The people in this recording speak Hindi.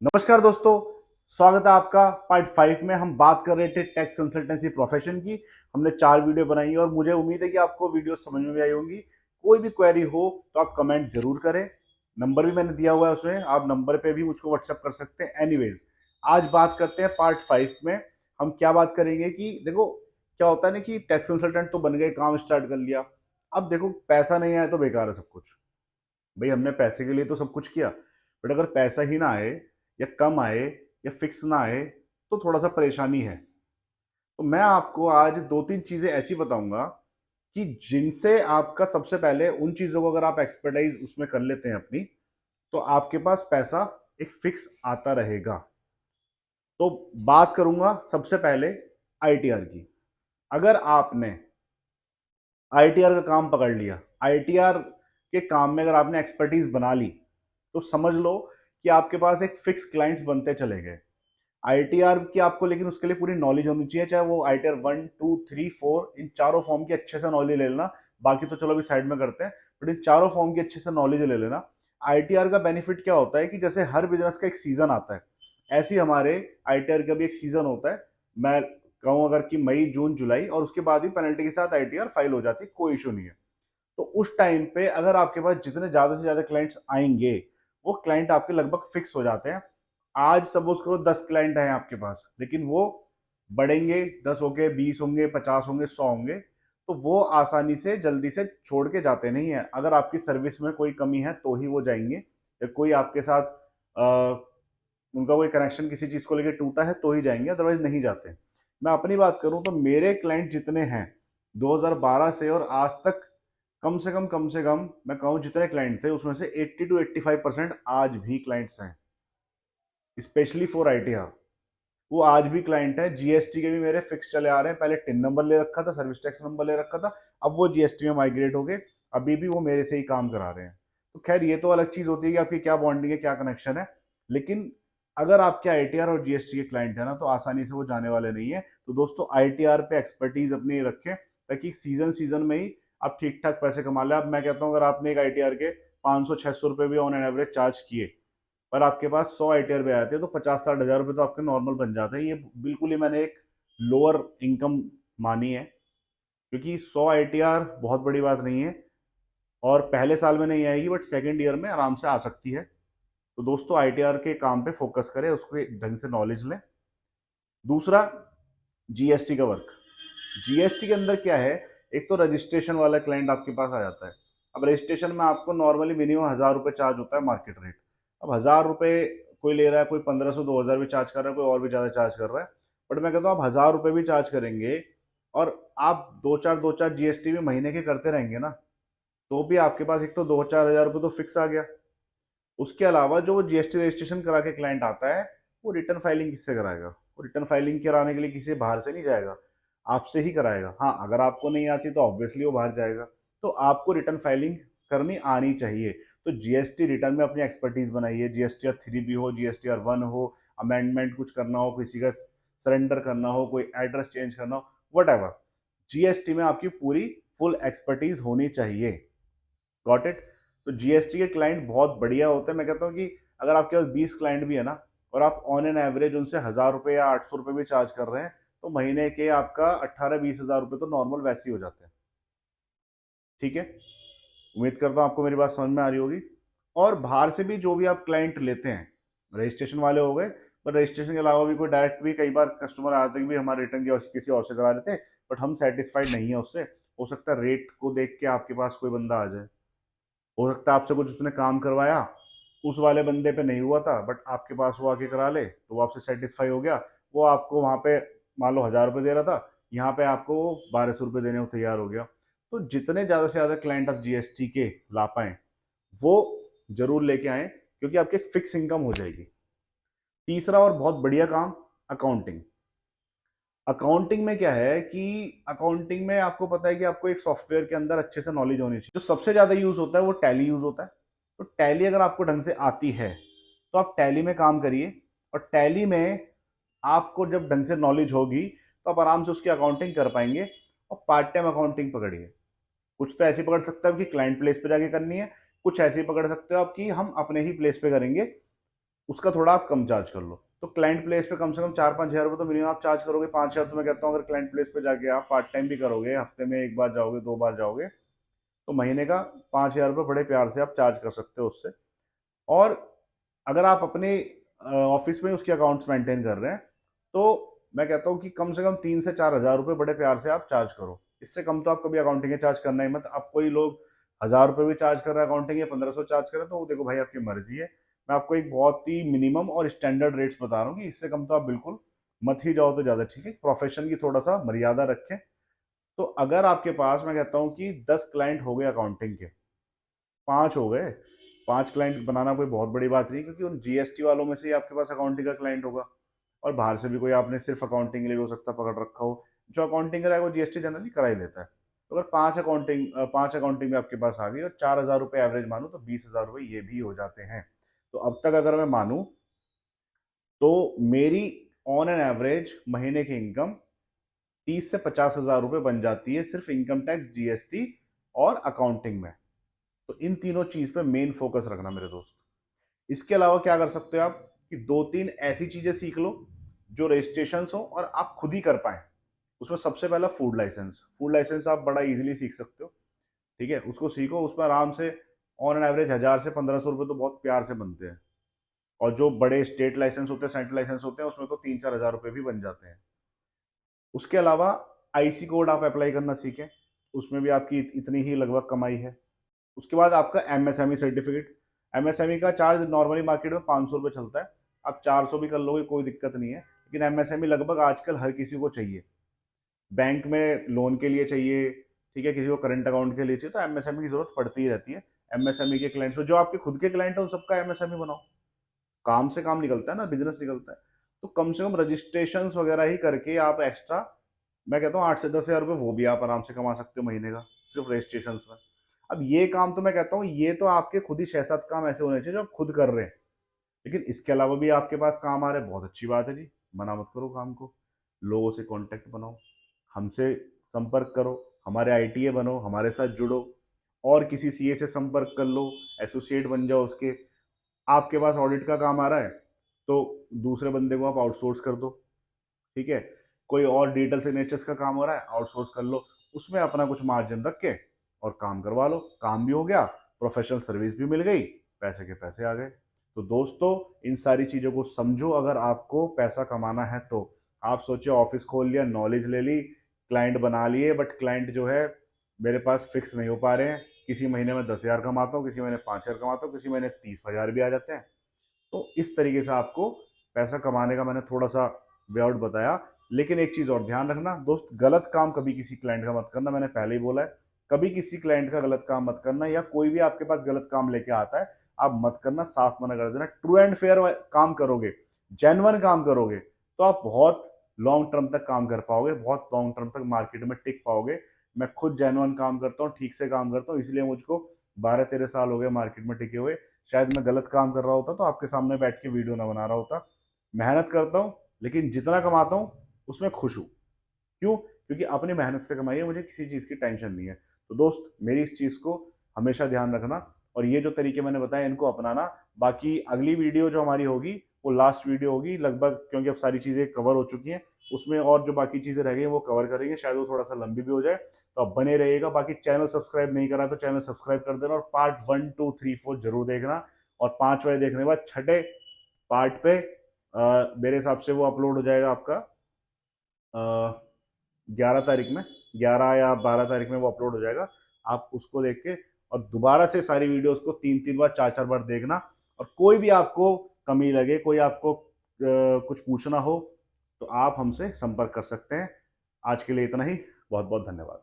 नमस्कार दोस्तों, स्वागत है आपका। पार्ट 5 में हम बात कर रहे थे टैक्स कंसल्टेंसी प्रोफेशन की। हमने 4 वीडियो बनाई है और मुझे उम्मीद है कि आपको वीडियो समझ में भी आई होंगी। कोई भी क्वेरी हो तो आप कमेंट जरूर करें। नंबर भी मैंने दिया हुआ है उसमें, आप नंबर पे भी मुझको व्हाट्सएप कर सकते हैं। एनीवेज, आज बात करते हैं पार्ट 5 में। हम क्या बात करेंगे कि देखो, क्या होता है ना कि टैक्स कंसल्टेंट तो बन गए, काम स्टार्ट कर लिया। अब देखो, पैसा नहीं आया तो बेकार है सब कुछ। भाई, हमने पैसे के लिए तो सब कुछ किया, बट अगर पैसा ही ना आए या कम आए या फिक्स ना आए तो थोड़ा सा परेशानी है। तो मैं आपको आज दो तीन चीजें ऐसी बताऊंगा कि जिनसे आपका सबसे पहले उन चीजों को अगर आप एक्सपर्टाइज उसमें कर लेते हैं अपनी, तो आपके पास पैसा एक फिक्स आता रहेगा। तो बात करूंगा सबसे पहले आईटीआर की। अगर आपने आईटीआर का काम पकड़ लिया, आईटीआर के काम में अगर आपने एक्सपर्टीज बना ली, तो समझ लो कि आपके पास एक फिक्स क्लाइंट्स बनते चले गए। आईटीआर की आपको लेकिन उसके लिए पूरी नॉलेज होनी चाहिए, चाहे वो आईटीआर 1 2 3 4 इन चारों फॉर्म की अच्छे से नॉलेज ले लेना। बाकी तो चलो अभी साइड में करते हैं, बट इन चारों फॉर्म की अच्छे से नॉलेज ले लेना। आईटीआर का बेनिफिट क्या होता है कि जैसे हर बिजनेस का एक सीजन आता है, ऐसे ही हमारे आईटीआर का भी एक सीजन होता है। मैं कहूँ अगर कि मई जून जुलाई, और उसके बाद भी पेनल्टी के साथ आईटीआर फाइल हो जाती है, कोई इशू नहीं है। तो उस टाइम पे अगर आपके पास जितने ज्यादा से ज्यादा क्लाइंट्स आएंगे, वो क्लाइंट आपके लगभग फिक्स हो जाते हैं। आज सपोज करो 10 क्लाइंट हैं आपके पास, लेकिन वो बढ़ेंगे, 10 होंगे, 20 होंगे, 50 होंगे, 100 होंगे। तो वो आसानी से जल्दी से छोड़ के जाते नहीं है। अगर आपकी सर्विस में कोई कमी है तो ही वो जाएंगे, या कोई आपके साथ उनका कोई कनेक्शन किसी चीज को लेकर टूटा है तो ही जाएंगे, अदरवाइज नहीं जाते। मैं अपनी बात करूं तो मेरे क्लाइंट जितने हैं 2012 से और आज तक, कम से कम मैं कहूं जितने क्लाइंट थे उसमें से 80 to 85% आज भी क्लाइंट्स हैं, स्पेशली फॉर आईटीआर। वो आज भी क्लाइंट है। जीएसटी के भी मेरे फिक्स चले आ रहे हैं। पहले टिन नंबर ले रखा था, सर्विस टैक्स नंबर ले रखा था, अब वो जीएसटी में माइग्रेट हो गए। अभी भी वो मेरे से ही काम करा रहे हैं। तो खैर, ये तो अलग चीज होती है कि आपकी क्या बॉन्डिंग है, क्या कनेक्शन है। लेकिन अगर आपके आईटीआर और जीएसटी के क्लाइंट है ना, तो आसानी से वो जाने वाले नहीं है। तो दोस्तों, आईटीआर पे एक्सपर्टीज अपनी रखें, ताकि सीजन सीजन में ही आप ठीक ठाक पैसे कमा लें। अब मैं कहता हूँ, अगर आपने एक आईटीआर के 500 600 रुपए भी ऑन एन एवरेज चार्ज किए, पर आपके पास 100 आईटीआर पे आते हैं, तो 50 60 हजार रुपए तो आपके नॉर्मल बन जाते हैं। ये बिल्कुल ही मैंने एक लोअर इनकम मानी है, क्योंकि 100 आईटीआर बहुत बड़ी बात नहीं है। और पहले साल में नहीं आएगी, बट सेकेंड ईयर में आराम से आ सकती है। तो दोस्तों, आईटीआर के काम पे फोकस करें, उसको ढंग से नॉलेज लें। दूसरा, जीएसटी का वर्क। जीएसटी के अंदर क्या है, एक तो रजिस्ट्रेशन वाला क्लाइंट आपके पास आ जाता है। अब रजिस्ट्रेशन में आपको नॉर्मली मिनिमम 1000 रुपये चार्ज होता है, मार्केट रेट। अब 1000 रुपये कोई ले रहा है, कोई 1500 2000 भी चार्ज कर रहा है, कोई और भी ज्यादा चार्ज कर रहा है। बट मैं कहता हूँ, आप 1000 रुपये भी चार्ज करेंगे और आप दो चार जीएसटी भी महीने के करते रहेंगे ना, तो भी आपके पास एक तो 2 4 हजार रुपये तो फिक्स आ गया। उसके अलावा जो वो जीएसटी रजिस्ट्रेशन करा के क्लाइंट आता है, वो रिटर्न फाइलिंग किससे कराएगा? वो रिटर्न फाइलिंग कराने के लिए किसी बाहर से नहीं जाएगा, आपसे ही कराएगा। हाँ, अगर आपको नहीं आती तो ऑब्वियसली वो बाहर जाएगा। तो आपको रिटर्न फाइलिंग करनी आनी चाहिए। तो जीएसटी रिटर्न में अपनी एक्सपर्टीज बनाइए। जीएसटीआर 3 भी हो, जीएसटीआर 1 हो, अमेंडमेंट कुछ करना हो, किसी का सरेंडर करना हो, कोई एड्रेस चेंज करना हो, वट एवर, जीएसटी में आपकी पूरी फुल एक्सपर्टीज होनी चाहिए। Got it? तो जीएसटी के क्लाइंट बहुत बढ़िया होते हैं। मैं कहता हूँ कि अगर आपके पास 20 क्लाइंट भी है ना, और आप ऑन एन एवरेज उनसे 1000 रुपये या 800 रुपये भी चार्ज कर रहे हैं, तो महीने के आपका 18 20 हजार रुपये तो नॉर्मल वैसे ही हो जाते हैं। ठीक है, उम्मीद करता हूँ आपको मेरी बात समझ में आ रही होगी। और बाहर से भी जो भी आप क्लाइंट लेते हैं, रजिस्ट्रेशन वाले हो गए, पर रजिस्ट्रेशन के अलावा भी कोई डायरेक्ट भी कई बार कस्टमर आते हैं कि हमारे रिटर्न की किसी और से करा लेते हैं, बट हम सेटिस्फाइड नहीं है उससे। हो सकता है रेट को देख के आपके पास कोई बंदा आ जाए, हो सकता है आपसे कुछ उसने काम करवाया, उस वाले बंदे पे नहीं हुआ था, बट आपके पास वो आके करा ले, तो वो आपसे सेटिस्फाई हो गया। वो आपको वहां पे मान लो 1000 रुपये दे रहा था, यहाँ पे आपको 1200 रुपये देने को तैयार हो गया। तो जितने ज्यादा से ज्यादा क्लाइंट आप जीएसटी के ला पाए, वो जरूर लेके आए, क्योंकि आपकी एक फिक्स इनकम हो जाएगी। तीसरा और बहुत बढ़िया काम, अकाउंटिंग। अकाउंटिंग में क्या है कि अकाउंटिंग में आपको पता है कि आपको एक सॉफ्टवेयर के अंदर अच्छे से नॉलेज होनी चाहिए। जो सबसे ज्यादा यूज होता है वो टैली यूज होता है। तो टैली अगर आपको ढंग से आती है, तो आप टैली में काम करिए। और टैली में आपको जब ढंग से नॉलेज होगी, तो आप आराम से उसकी अकाउंटिंग कर पाएंगे। और पार्ट टाइम अकाउंटिंग पकड़िए। कुछ तो ऐसी पकड़ सकते हो कि क्लाइंट प्लेस पे जाके करनी है, कुछ ऐसी पकड़ सकते हो आप कि हम अपने ही प्लेस पे करेंगे। उसका थोड़ा आप कम चार्ज कर लो। तो क्लाइंट प्लेस पे कम से कम 4-5 हज़ार रुपये तो मिनिमम आप चार्ज करोगे। 5 हज़ार तो मैं कहता हूँ अगर क्लाइंट प्लेस पे जाके आप पार्ट टाइम भी करोगे, हफ्ते में 1 बार जाओगे, 2 बार जाओगे, तो महीने का 5 हज़ार रुपये बड़े प्यार से आप चार्ज कर सकते हो उससे। और अगर आप अपने ऑफिस में उसके अकाउंट्स मेंटेन कर रहे हैं, तो मैं कहता हूँ कि कम से कम 3 से 4 हज़ार रुपये बड़े प्यार से आप चार्ज करो। इससे कम तो आप कभी अकाउंटिंग के चार्ज करना ही मत। आप कोई लोग 1,000 रुपये भी चार्ज कर रहे हैं अकाउंटिंग या 1500 चार्ज कर रहे हैं, तो वो देखो भाई आपकी मर्जी है। मैं आपको एक बहुत ही मिनिमम और स्टैंडर्ड रेट्स बता रहा हूँ कि इससे कम तो आप बिल्कुल मत ही जाओ तो ज़्यादा ठीक है। प्रोफेशन की थोड़ा सा मर्यादा रखें। तो अगर आपके पास मैं कहता हूँ कि 10 क्लाइंट हो गए अकाउंटिंग के, 5 हो गए, 5 क्लाइंट बनाना कोई बहुत बड़ी बात नहीं, क्योंकि उन जीएसटी वालों में से ही आपके पास अकाउंटिंग का क्लाइंट होगा। और बाहर से भी कोई आपने सिर्फ अकाउंटिंग के लिए हो सकता है पकड़ रखा हो। जो अकाउंटिंग का है वो जीएसटी जनरली करा ही लेता है। तो अगर 5 अकाउंटिंग में आपके पास आ गई और 4,000 रुपये एवरेज मानो, तो 20,000 रुपये ये भी हो जाते हैं। तो अब तक अगर मैं मानूं, तो मेरी ऑन एन एवरेज महीने की इनकम 30 से 50 हज़ार रुपये बन जाती है, सिर्फ इनकम टैक्स, जीएसटी और अकाउंटिंग में। तो इन तीनों चीज पे मेन फोकस रखना मेरे दोस्त। इसके अलावा क्या कर सकते हो आप, कि 2-3 ऐसी चीजें सीख लो जो रजिस्ट्रेशन हो और आप खुद ही कर पाए। उसमें सबसे पहला फूड लाइसेंस। फूड लाइसेंस आप बड़ा इजीली सीख सकते हो, ठीक है। उसको सीखो, उसमें आराम से ऑन एन एवरेज 1,000 से 1,500 रुपये तो बहुत प्यार से बनते हैं। और जो बड़े स्टेट लाइसेंस होते हैं, सेंट्रल लाइसेंस होते हैं, उसमें तो 3-4 हज़ार रुपये भी बन जाते हैं। उसके अलावा आईसी कोड आप अप्लाई करना सीखें, उसमें भी आपकी इतनी ही लगभग कमाई है। उसके बाद आपका एमएसएमई सर्टिफिकेट। एमएसएमई का चार्ज नॉर्मली मार्केट में 500 रुपये चलता है। आप 400 भी कर लोगे, कोई दिक्कत नहीं है। लेकिन एमएसएमई लगभग आजकल हर किसी को चाहिए। बैंक में लोन के लिए चाहिए, ठीक है, किसी को करंट अकाउंट के लिए चाहिए, तो एमएसएमई की जरूरत पड़ती ही रहती है। एमएसएमई के क्लाइंट्स, जो आपके खुद के क्लाइंट है उन सबका एमएसएमई बनाओ। काम से काम निकलता है ना, बिजनेस निकलता है। तो कम से कम रजिस्ट्रेशन वगैरह ही करके आप एक्स्ट्रा, मैं कहता हूँ 8 से 10 हज़ार रुपये वो भी आप आराम से कमा सकते हो महीने का, सिर्फ रजिस्ट्रेशन में। अब ये काम तो मैं कहता हूँ ये तो आपके खुद ही 6-7 काम ऐसे होने चाहिए जो आप खुद कर रहे हैं। लेकिन इसके अलावा भी आपके पास काम आ रहे हैं, बहुत अच्छी बात है जी। मना मत करो काम को। लोगों से कांटेक्ट बनाओ, हमसे संपर्क करो, हमारे आईटीए बनो, हमारे साथ जुड़ो, और किसी सीए से संपर्क कर लो, एसोसिएट बन जाओ उसके। आपके पास ऑडिट का काम आ रहा है, तो दूसरे बंदे को आप आउटसोर्स कर दो, ठीक है। कोई और डिजिटल सिग्नेचर्स का काम हो रहा है, आउटसोर्स कर लो, उसमें अपना कुछ मार्जिन रख के और काम करवा लो। काम भी हो गया, प्रोफेशनल सर्विस भी मिल गई, पैसे के पैसे आ गए। तो दोस्तों, इन सारी चीज़ों को समझो। अगर आपको पैसा कमाना है तो आप सोचिए, ऑफिस खोल लिया, नॉलेज ले ली, क्लाइंट बना लिए, बट क्लाइंट जो है मेरे पास फिक्स नहीं हो पा रहे हैं। किसी महीने में 10,000 कमाता हूँ, किसी महीने 5,000 कमाता हूँ, किसी महीने 30,000 भी आ जाते हैं। तो इस तरीके से आपको पैसा कमाने का मैंने थोड़ा सा वे आउट बताया। लेकिन एक चीज और ध्यान रखना दोस्त, गलत काम कभी किसी क्लाइंट का मत करना। मैंने पहले ही बोला है, कभी किसी क्लाइंट का गलत काम मत करना, या कोई भी आपके पास गलत काम लेके आता है आप मत करना, साफ मना कर देना। ट्रू एंड फेयर काम करोगे, जेन्युइन काम करोगे, तो आप बहुत लॉन्ग टर्म तक काम कर पाओगे, बहुत लॉन्ग टर्म तक मार्केट में टिक पाओगे। मैं खुद जेन्युइन काम करता हूँ, ठीक से काम करता हूँ, इसलिए मुझको 12-13 साल हो गए मार्केट में टिके हुए। शायद मैं गलत काम कर रहा होता तो आपके सामने बैठ के वीडियो ना बना रहा होता। मेहनत करता हूँ, लेकिन जितना कमाता हूँ उसमें खुश हूँ। क्यों? क्योंकि अपनी मेहनत से कमाई है, मुझे किसी चीज़ की टेंशन नहीं है। तो दोस्त, मेरी इस चीज़ को हमेशा ध्यान रखना, और ये जो तरीके मैंने बताए इनको अपनाना। बाकी अगली वीडियो जो हमारी होगी वो लास्ट वीडियो होगी लगभग, क्योंकि अब सारी चीज़ें कवर हो चुकी हैं। उसमें और जो बाकी चीज़ें रह गई हैं वो कवर करेंगे, शायद वो थोड़ा सा लंबी भी हो जाए। तो अब बने रहिएगा। बाकी चैनल सब्सक्राइब नहीं करा तो चैनल सब्सक्राइब कर देना, और पार्ट 1, 2, 3, 4 जरूर देखना। और 5 बजे देखने के बाद छठे पार्ट पे मेरे हिसाब से वो अपलोड हो जाएगा आपका 11 तारीख में, 11 या 12 तारीख में वो अपलोड हो जाएगा। आप उसको देख के और दोबारा से सारी वीडियोस को 3-3 बार, 4-4 बार देखना। और कोई भी आपको कमी लगे, कोई आपको कुछ पूछना हो, तो आप हमसे संपर्क कर सकते हैं। आज के लिए इतना ही। बहुत बहुत धन्यवाद।